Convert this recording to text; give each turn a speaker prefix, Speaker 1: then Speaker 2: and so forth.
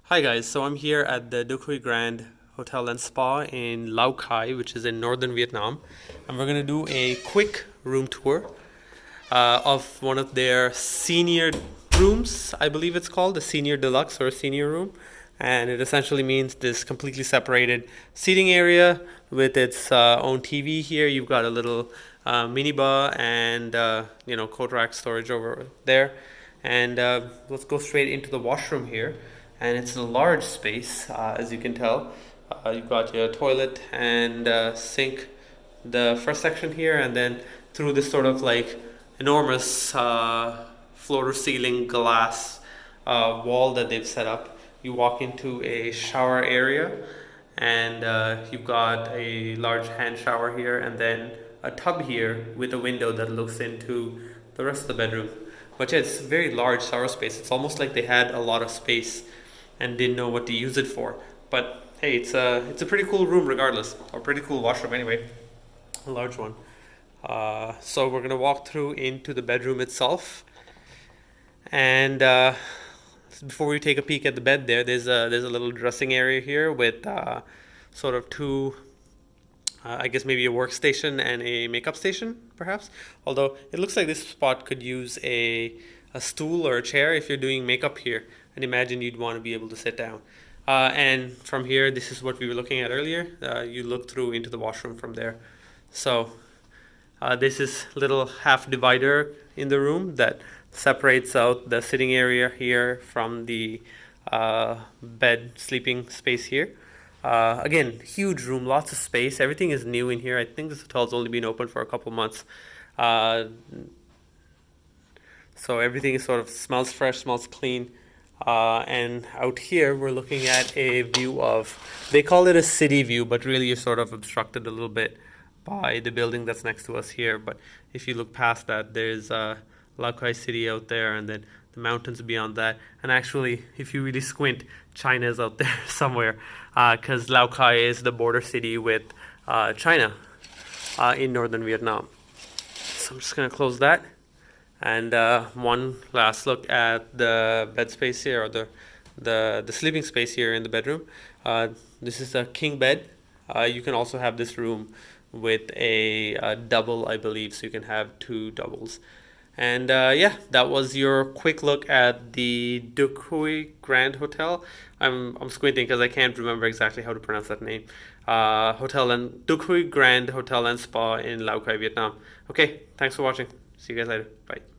Speaker 1: Hi guys, so I'm here at the Duc Huy Grand Hotel and Spa in Lao Cai, which is in northern Vietnam, and we're gonna do a quick room tour of one of their senior rooms. I believe it's called the Senior Deluxe or Senior Room, and it essentially means this completely separated seating area with its own TV here. You've got a little mini bar and coat rack storage over there, and let's go straight into the washroom here. And it's a large space, as you can tell. You've got your toilet and sink, the first section here, and then through this sort of like enormous floor to ceiling glass wall that they've set up, you walk into a shower area, and you've got a large hand shower here, and then a tub here with a window that looks into the rest of the bedroom. But yeah, it's a very large shower space. It's almost like they had a lot of space and didn't know what to use it for. But hey, it's a pretty cool room regardless, or pretty cool washroom anyway, a large one. So we're gonna walk through into the bedroom itself, and before we take a peek at the bed, there's a little dressing area here with sort of two. I guess maybe a workstation and a makeup station, perhaps. Although it looks like this spot could use a stool or a chair if you're doing makeup here. And imagine you'd want to be able to sit down. And from here, this is what we were looking at earlier. You look through into the washroom from there. So this is little half divider in the room that separates out the sitting area here from the bed sleeping space here. Again, huge room, lots of space. Everything is new in here. I think this hotel's only been open for a couple months. So everything is sort of smells fresh, smells clean. And out here, we're looking at a view of, they call it a city view, but really you're sort of obstructed a little bit by the building that's next to us here. But if you look past that, there's Lao Cai City out there, and then the mountains beyond that. And actually, if you really squint, China is out there somewhere, because Lao Cai is the border city with China in northern Vietnam. So I'm just going to close that. And one last look at the bed space here, or the sleeping space here in the bedroom. This is a king bed. You can also have this room with a double, I believe, so you can have two doubles. And yeah, that was your quick look at the Duc Huy Grand Hotel. I'm squinting because I can't remember exactly how to pronounce that name. Hotel and Duc Huy Grand Hotel and Spa in Lao Cai, Vietnam. Okay, thanks for watching. See you guys later. Bye.